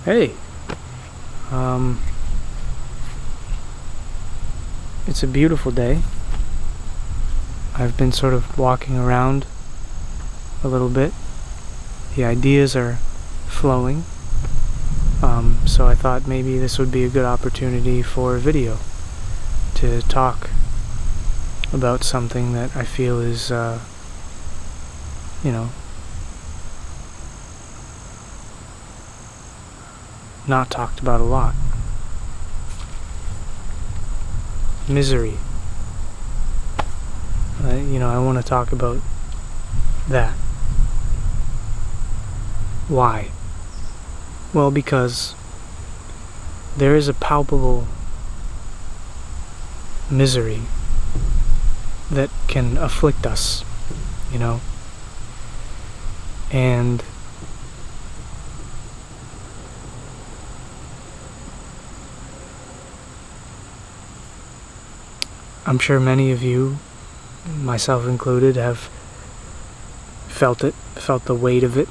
Hey, um, it's a beautiful day. I've been sort of walking around a little bit. The ideas are flowing. So I thought maybe this would be a good opportunity for a video to talk about something that I feel is, not talked about a lot. Misery. I want to talk about that. Why? Well, because there is a palpable misery that can afflict us, and I'm sure many of you, myself included, have felt the weight of it,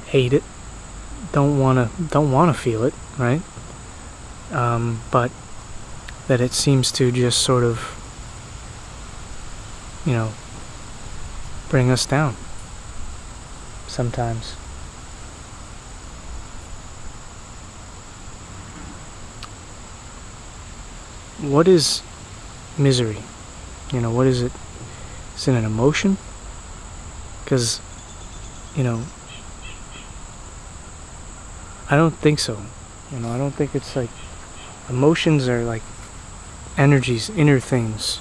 hate it, don't wanna feel it, right? But that it seems to just sort of, bring us down sometimes. What is misery? What is it? Is it an emotion? Because, I don't think so. I don't think it's like, emotions are like energies, inner things,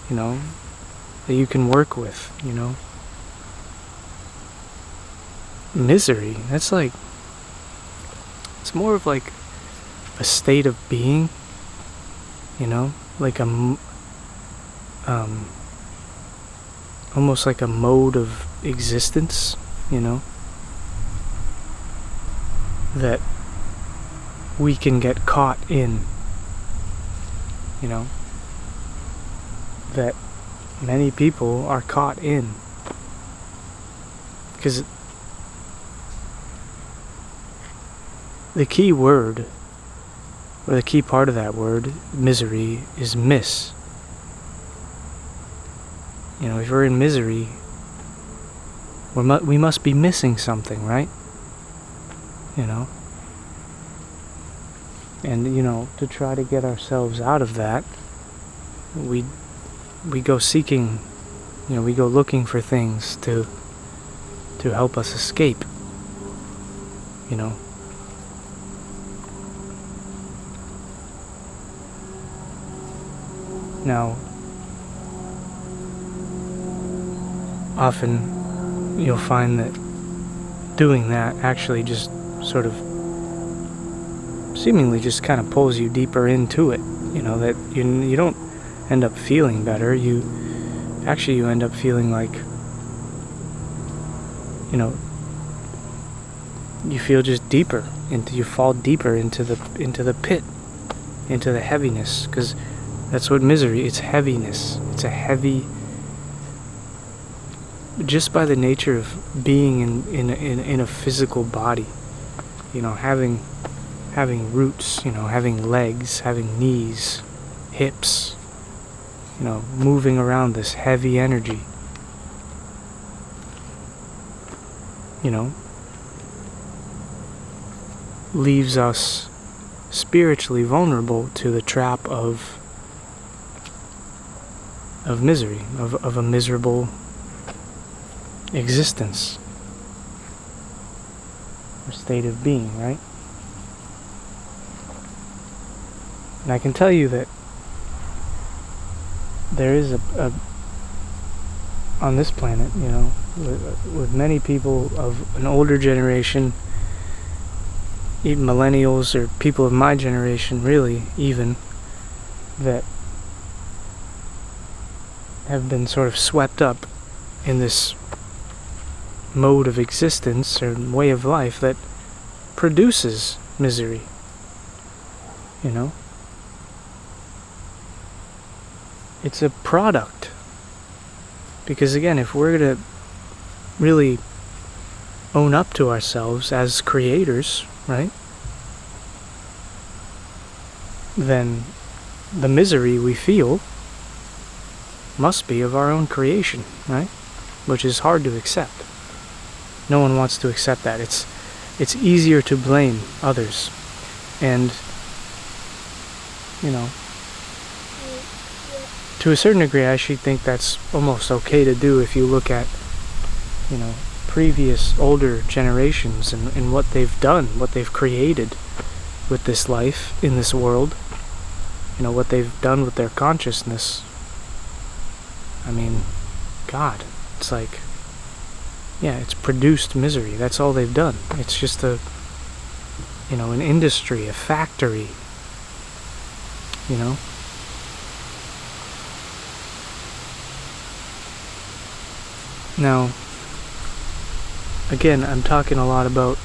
that you can work with, Misery, that's like, it's more of like a state of being, like almost like a mode of existence, that we can get caught in, that many people are caught in. Because the key word, or the key part of that word, misery, is miss. If we're in misery, we must be missing something, right? And to try to get ourselves out of that, we go seeking, we go looking for things to help us escape, Now, often you'll find that doing that actually just sort of seemingly just kind of pulls you deeper into it, that you don't end up feeling better. You end up feeling like, you feel just deeper you fall deeper into the pit, into the heaviness, because that's what misery, it's heaviness. It's a heavy, just by the nature of being in a physical body, having roots, having legs, having knees, hips, moving around this heavy energy, leaves us spiritually vulnerable to the trap of misery, of a miserable existence or state of being, right? And I can tell you that there is a on this planet, with many people of an older generation, even millennials or people of my generation, really, even, that have been sort of swept up in this mode of existence or way of life that produces misery, It's a product. Because again, if we're going to really own up to ourselves as creators, right? Then the misery we feel must be of our own creation, right? Which is hard to accept. No one wants to accept that. It's easier to blame others. And, to a certain degree, I actually think that's almost okay to do if you look at, previous older generations and what they've done, what they've created with this life in this world, what they've done with their consciousness. I mean, God, it's like, it's produced misery. That's all they've done. It's just an industry, a factory, Now, again, I'm talking a lot about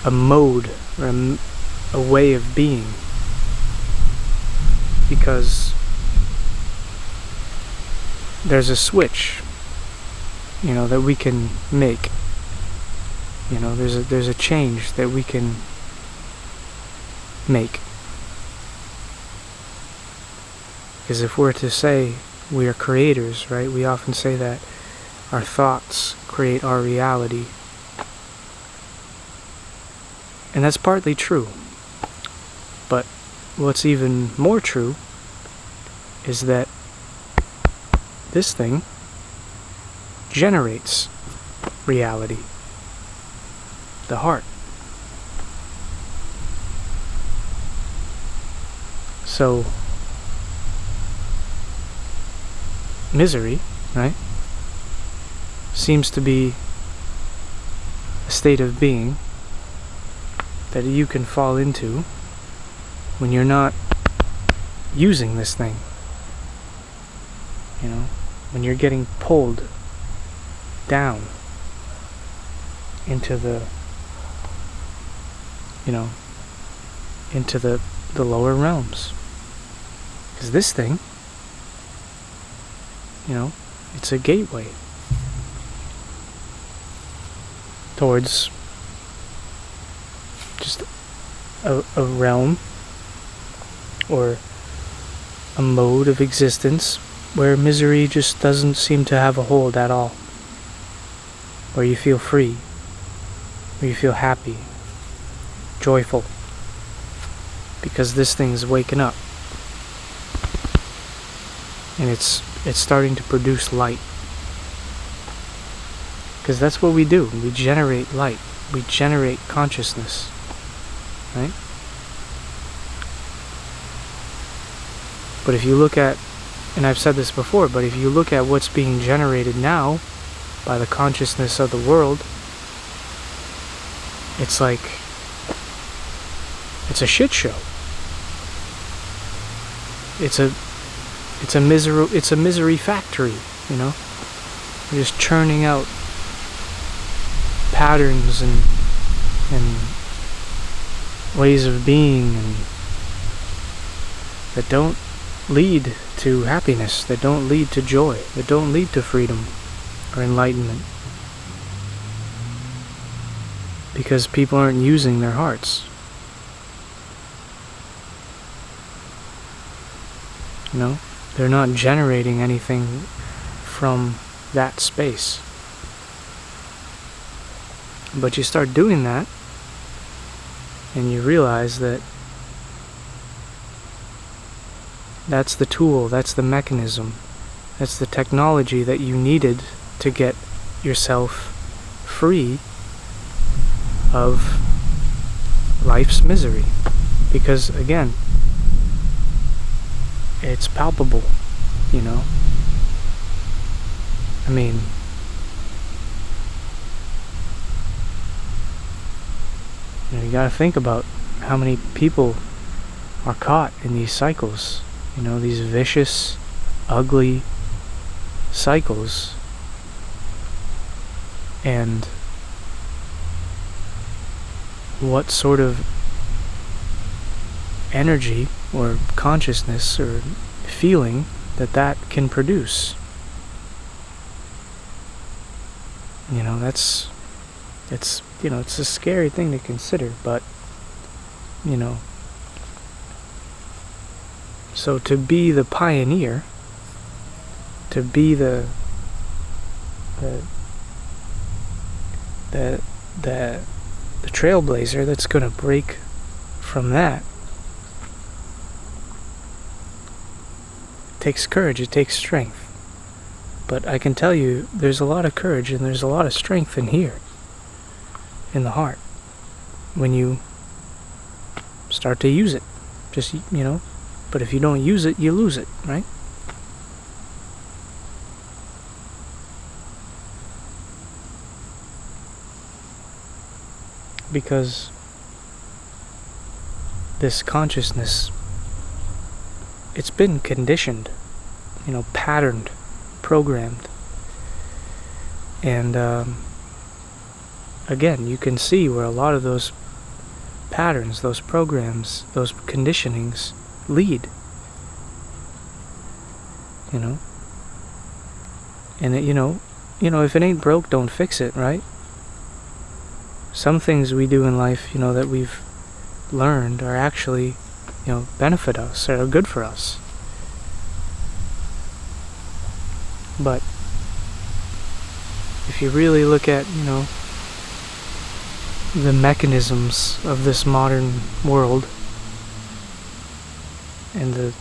a mode or a way of being, because there's a switch, that we can make. There's a change that we can make. Because if we're to say we are creators, right, we often say that our thoughts create our reality. And that's partly true. But what's even more true is that this thing generates reality. The heart. So, misery, right, seems to be a state of being that you can fall into when you're not using this thing. When you're getting pulled down into the into the lower realms. Because this thing, it's a gateway towards just a realm or a mode of existence where misery just doesn't seem to have a hold at all. Where you feel free, where you feel happy, joyful, because this thing's waking up and it's starting to produce light. Because that's what we do. We generate light. We generate consciousness, right? But if you look at, and I've said this before, but if you look at what's being generated now by the consciousness of the world, it's like, it's a shit show. It's a misery factory, We're just churning out patterns and ways of being and that don't lead to happiness, that don't lead to joy, that don't lead to freedom or enlightenment. Because people aren't using their hearts. They're not generating anything from that space. But you start doing that, and you realize that that's the tool, that's the mechanism, that's the technology that you needed to get yourself free of life's misery. Because, again, it's palpable, I mean, you gotta think about how many people are caught in these cycles, these vicious, ugly cycles, and what sort of energy or consciousness or feeling that can produce. It's, it's a scary thing to consider, but, you know, so to be the pioneer, to be the trailblazer that's going to break from that, it takes courage, it takes strength. But I can tell you, there's a lot of courage and there's a lot of strength in here, in the heart, when you start to use it. Just, but if you don't use it, you lose it, right? Because this consciousness, it's been conditioned, patterned, programmed. And again, you can see where a lot of those patterns, those programs, those conditionings lead. And if it ain't broke, don't fix it, right? Some things we do in life, that we've learned are actually, benefit us, are good for us. But if you really look at, the mechanisms of this modern world and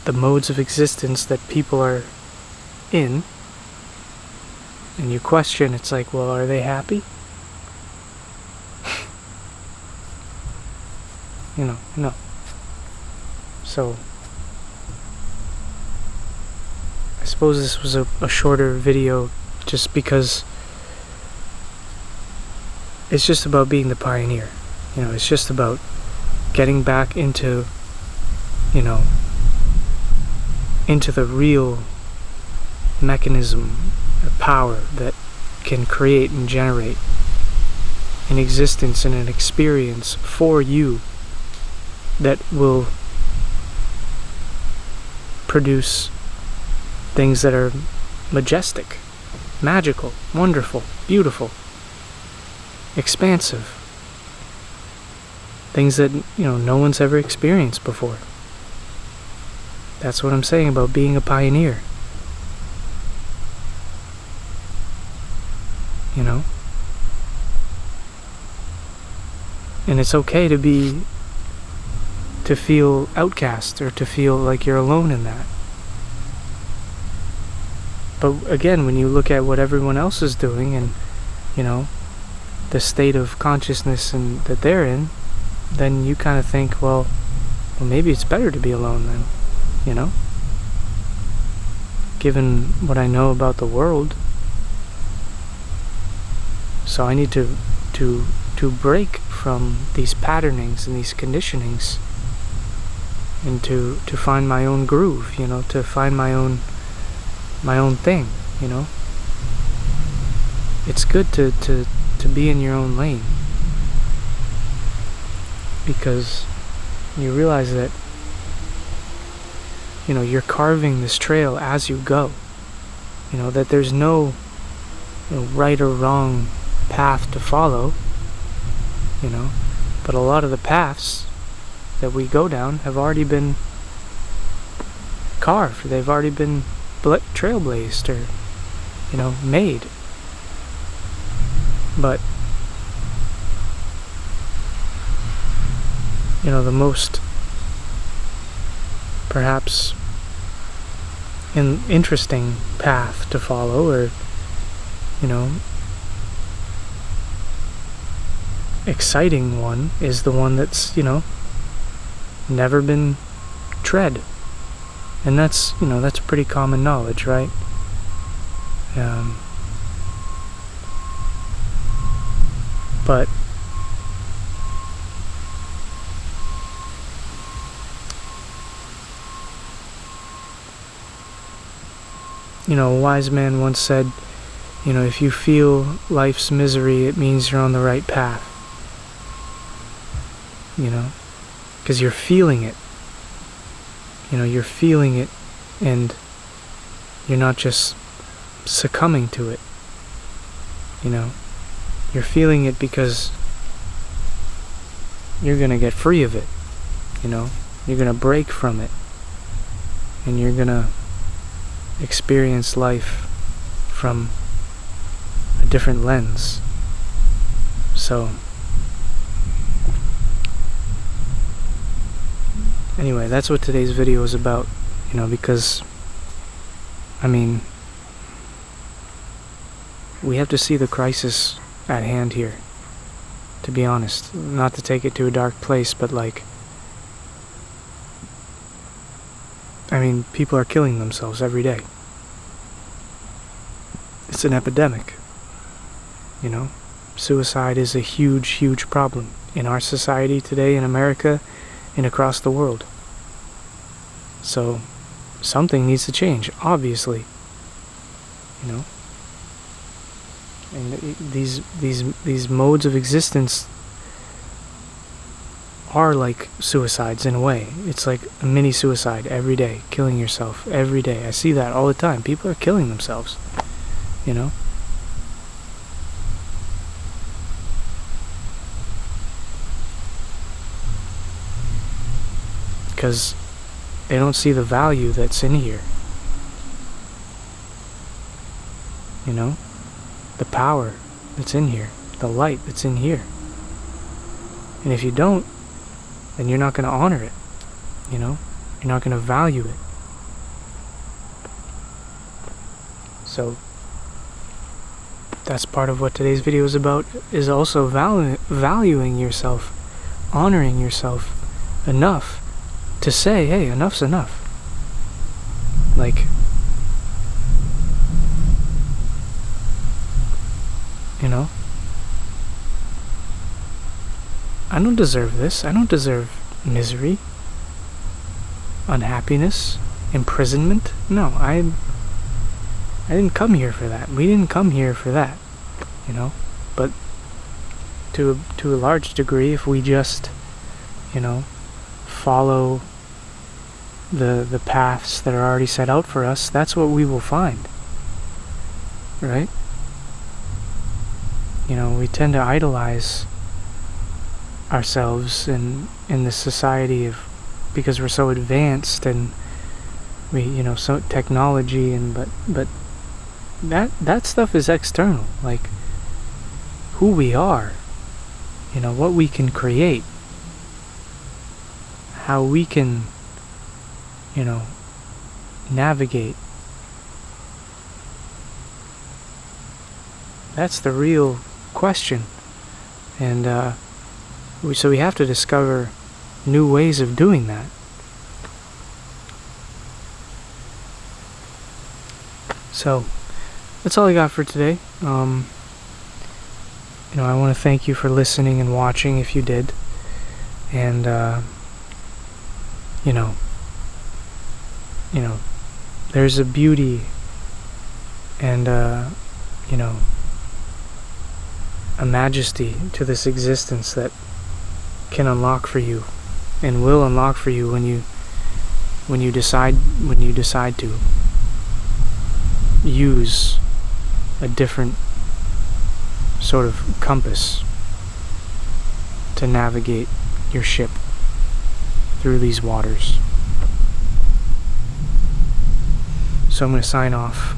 the modes of existence that people are in, and you question, it's like, well, are they happy? No. So I suppose this was a shorter video just because it's just about being the pioneer. It's just about getting back into the real mechanism or power that can create and generate an existence and an experience for you that will produce things that are majestic, magical, wonderful, beautiful, expansive. Things that, no one's ever experienced before. That's what I'm saying about being a pioneer. And it's okay to feel outcast or to feel like you're alone in that. But again, when you look at what everyone else is doing and, the state of consciousness that they're in, then you kind of think, well, maybe it's better to be alone then, given what I know about the world. So I need to break from these patternings and these conditionings and to find my own groove, to find my own thing, It's good to be in your own lane, because you realize that you're carving this trail as you go, that there's no right or wrong path to follow, but a lot of the paths that we go down have already been carved, they've already been trailblazed or made. But the most perhaps an interesting path to follow, or exciting one, is the one that's never been tread. And that's that's pretty common knowledge, right? But a wise man once said, if you feel life's misery, it means you're on the right path. Because you're feeling it. You're feeling it, and you're not just succumbing to it. You're feeling it because you're gonna get free of it, you know? You're gonna break from it. And you're gonna experience life from a different lens. So, anyway, that's what today's video is about, you know, because, I mean, we have to see the crisis at hand here, to be honest. Not to take it to a dark place, but like, I mean, people are killing themselves every day. It's an epidemic, you know? Suicide is a huge, huge problem in our society today, in America, and across the world. So, something needs to change, obviously, you know? And these modes of existence are like suicides in a way. It's like a mini suicide every day, killing yourself every day. I see that all the time. People are killing themselves, you know? Because they don't see the value that's in here, you know? The power that's in here, the light that's in here. And if you don't, then you're not going to honor it, you know? You're not going to value it. So, that's part of what today's video is about, is also valuing yourself, honoring yourself enough to say, hey, enough's enough. Like, you know? I don't deserve this. I don't deserve misery, unhappiness, imprisonment. No, I didn't come here for that. We didn't come here for that, you know? But to a large degree, if we just, you know, follow the paths that are already set out for us, that's what we will find, right? You know, we tend to idolize ourselves in this society of, because we're so advanced and we, you know, so technology, and but that stuff is external. Like, who we are, you know, what we can create, how we can, you know, navigate. That's the real question. And so we have to discover new ways of doing that. So that's all I got for today. You know, I want to thank you for listening and watching, if you did. And you know, there's a beauty and you know, a majesty to this existence that can unlock for you, and will unlock for you when you decide to use a different sort of compass to navigate your ship through these waters. So I'm going to sign off,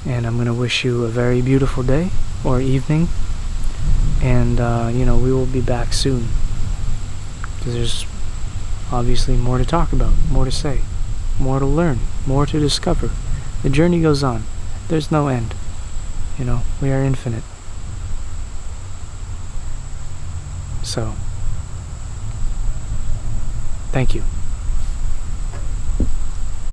and I'm going to wish you a very beautiful day or evening, and you know, we will be back soon, because there's obviously more to talk about, more to say, more to learn, more to discover. The journey goes on. There's no end. You know, we are infinite. So, thank you.